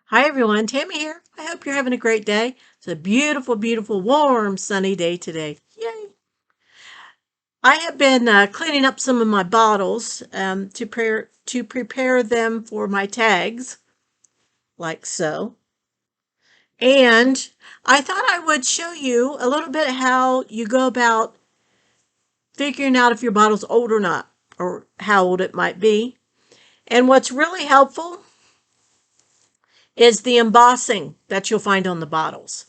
Hi everyone, Tami here. I hope you're having a great day. It's a beautiful, beautiful, warm, sunny day today. Yay! I have been cleaning up some of my bottles to prepare them for my tags, like so. And I thought I would show you a little bit how you go about figuring out if your bottle's old or not, or how old it might be. And what's really helpful is the embossing that you'll find on the bottles.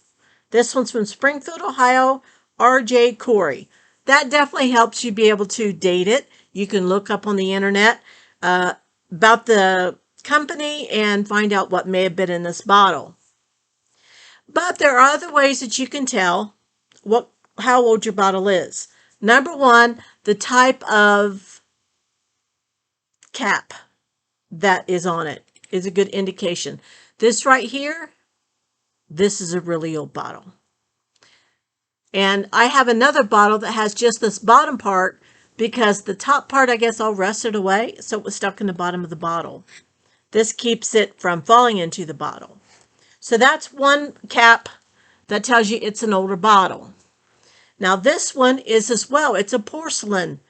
This one's from Springfield, Ohio, R.J. Corey. That definitely helps you be able to date it. You can look up on the internet about the company and find out what may have been in this bottle. But there are other ways that you can tell how old your bottle is. Number one, the type of cap that is on it is a good indication. This right here, this is a really old bottle. And I have another bottle that has just this bottom part because the top part, I guess, all rusted away, so it was stuck in the bottom of the bottle. This keeps it from falling into the bottle. So that's one cap that tells you it's an older bottle. Now this one is as well. It's a porcelain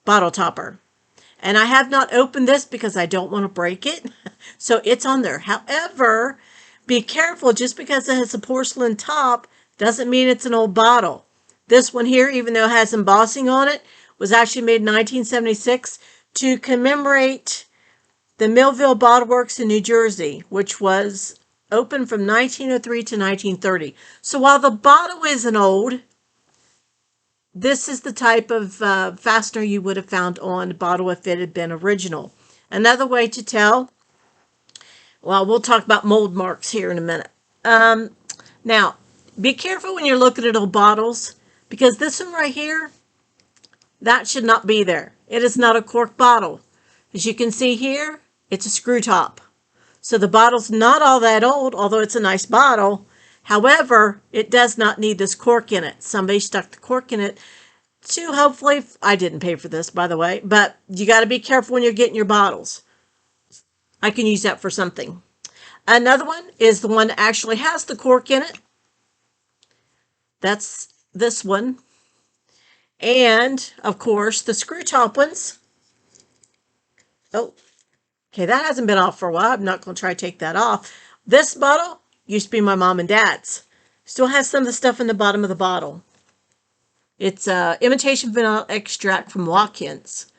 bottle topper. And I have not opened this because I don't want to break it. So it's on there. However, be careful, just because it has a porcelain top doesn't mean it's an old bottle. This one here, even though it has embossing on it, was actually made in 1976 to commemorate the Millville Bottle Works in New Jersey, which was open from 1903 to 1930. So while the bottle isn't old, this is the type of fastener you would have found on the bottle if it had been original. Another way to tell, well, we'll talk about mold marks here in a minute. Now, be careful when you're looking at old bottles, because this one right here, that should not be there. It is not a cork bottle. As you can see here, it's a screw top. So the bottle's not all that old, although it's a nice bottle. However, it does not need this cork in it. Somebody stuck the cork in it to hopefully, I didn't pay for this, by the way, but you got to be careful when you're getting your bottles. I can use that for something. Another one is the one that actually has the cork in it. That's this one. And, of course, the screw top ones. Oh, okay, that hasn't been off for a while. I'm not going to try to take that off. This bottle used to be my mom and dad's. Still has some of the stuff in the bottom of the bottle. It's imitation vanilla extract from Watkins.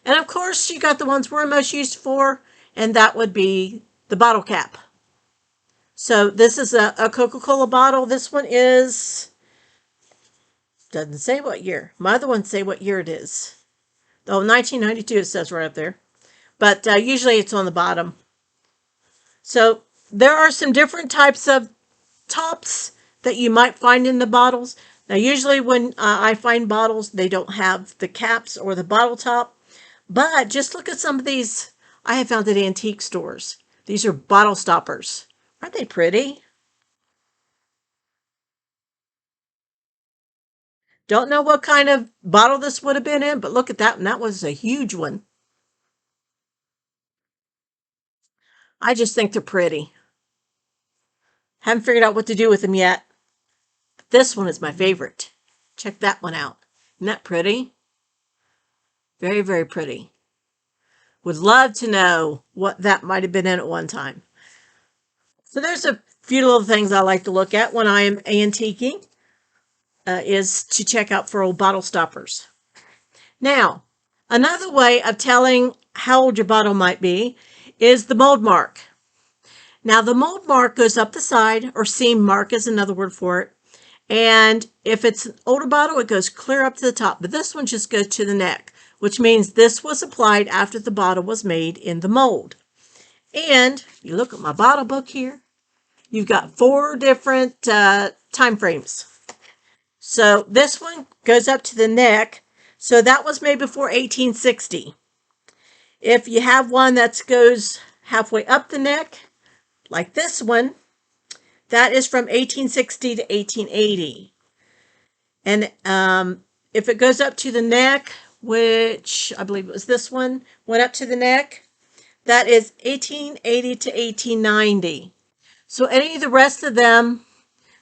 And, of course, you got the ones we're most used for, and that would be the bottle cap. So this is a Coca-Cola bottle. This one is, doesn't say what year. My other ones say what year it is. Oh, 1992 it says right up there. But usually it's on the bottom. So there are some different types of tops that you might find in the bottles. Now usually when I find bottles, they don't have the caps or the bottle top. But just look at some of these I have found at antique stores. These are bottle stoppers. Aren't they pretty? Don't know what kind of bottle this would have been in, but look at that one. That was a huge one. I just think they're pretty. Haven't figured out what to do with them yet. This one is my favorite. Check that one out. Isn't that pretty? Very, very pretty. Would love to know what that might have been in at one time. So there's a few little things I like to look at when I am antiquing, is to check out for old bottle stoppers. Now, another way of telling how old your bottle might be is the mold mark. Now, the mold mark goes up the side, or seam mark is another word for it. And if it's an older bottle, it goes clear up to the top. But this one just goes to the neck, which means this was applied after the bottle was made in the mold. And you look at my bottle book here, you've got 4 different time frames. So this one goes up to the neck. So that was made before 1860. If you have one that goes halfway up the neck, like this one, that is from 1860 to 1880. And if it goes up to the neck, which I believe it was this one, went up to the neck, that is 1880 to 1890. So any of the rest of them,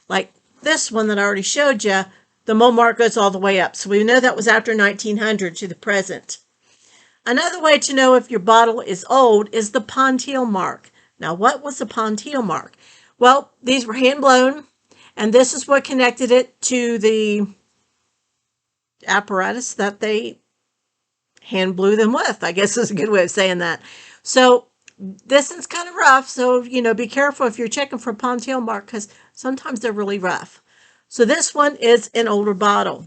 like this one that I already showed you, the mold mark goes all the way up. So we know that was after 1900 to the present. Another way to know if your bottle is old is the Ponteal Mark. Now, what was the Ponteal Mark? Well, these were hand blown, and this is what connected it to the apparatus that they hand blew them with, I guess is a good way of saying that. So this is kind of rough, so, be careful if you're checking for Ponteal Mark, because sometimes they're really rough. So this one is an older bottle.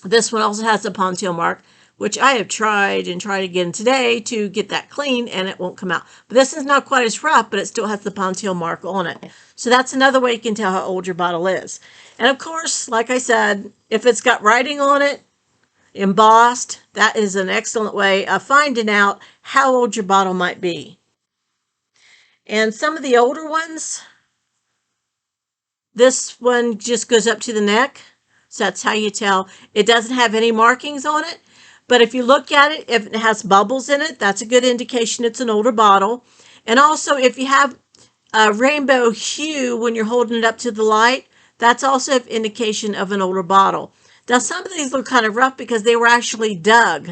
This one also has a Ponteal Mark, which I have tried again today to get that clean, and it won't come out. But this is not quite as rough, but it still has the Ponteal Mark on it. So that's another way you can tell how old your bottle is. And of course, like I said, if it's got writing on it, embossed, that is an excellent way of finding out how old your bottle might be. And some of the older ones, this one just goes up to the neck. So that's how you tell. It doesn't have any markings on it. But if you look at it, if it has bubbles in it, that's a good indication it's an older bottle. And also, if you have a rainbow hue when you're holding it up to the light, that's also an indication of an older bottle. Now, some of these look kind of rough because they were actually dug.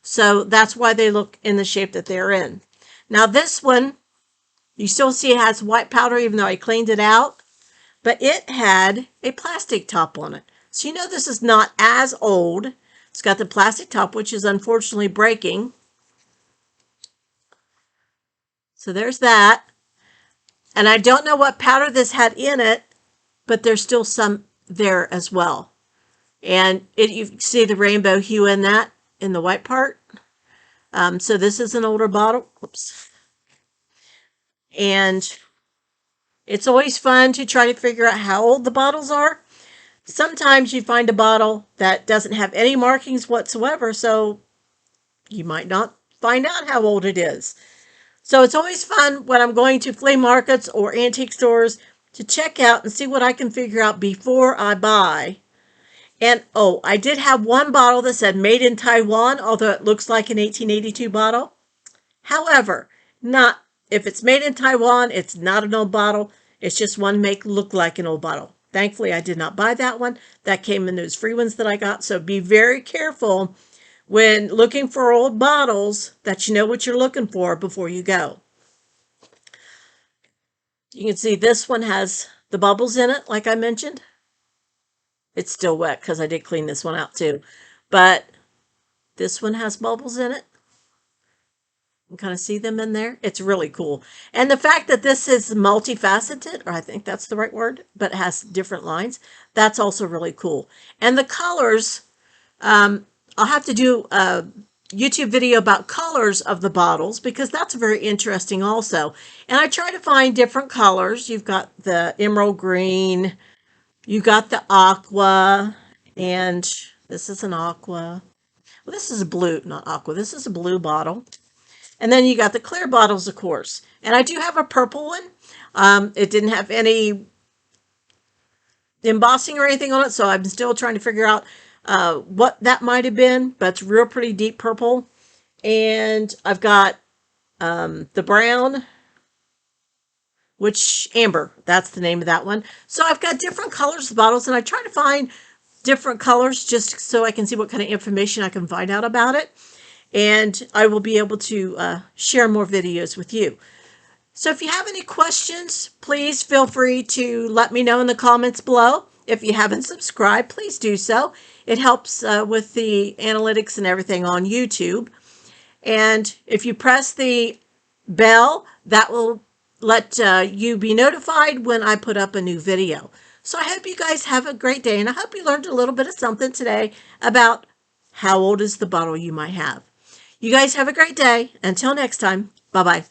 So that's why they look in the shape that they're in. Now, this one, you still see it has white powder even though I cleaned it out. But it had a plastic top on it. So this is not as old. It's got the plastic top, which is unfortunately breaking. So there's that. And I don't know what powder this had in it, but there's still some there as well. And you can see the rainbow hue in that, in the white part. So this is an older bottle. Oops. And it's always fun to try to figure out how old the bottles are. Sometimes you find a bottle that doesn't have any markings whatsoever, so you might not find out how old it is. So it's always fun when I'm going to flea markets or antique stores to check out and see what I can figure out before I buy. And, I did have one bottle that said made in Taiwan, although it looks like an 1882 bottle. However, if it's made in Taiwan, it's not an old bottle. It's just one make look like an old bottle. Thankfully, I did not buy that one. That came in those free ones that I got. So be very careful when looking for old bottles that you know what you're looking for before you go. You can see this one has the bubbles in it, like I mentioned. It's still wet because I did clean this one out too. But this one has bubbles in it. You can kind of see them in there. It's really cool. And the fact that this is multifaceted, or I think that's the right word, but has different lines, that's also really cool. And the colors, I'll have to do a YouTube video about colors of the bottles because that's very interesting also. And I try to find different colors. You've got the emerald green, you got the aqua, and this is an aqua. Well, this is a blue, not aqua. This is a blue bottle. And then you got the clear bottles, of course. And I do have a purple one. It didn't have any embossing or anything on it, so I'm still trying to figure out what that might have been. But it's real pretty deep purple. And I've got the brown, which amber, that's the name of that one. So I've got different colors of bottles, and I try to find different colors just so I can see what kind of information I can find out about it. And I will be able to share more videos with you. So if you have any questions, please feel free to let me know in the comments below. If you haven't subscribed, please do so. It helps with the analytics and everything on YouTube. And if you press the bell, that will let you be notified when I put up a new video. So I hope you guys have a great day, and I hope you learned a little bit of something today about how old is the bottle you might have. You guys have a great day. Until next time, bye-bye.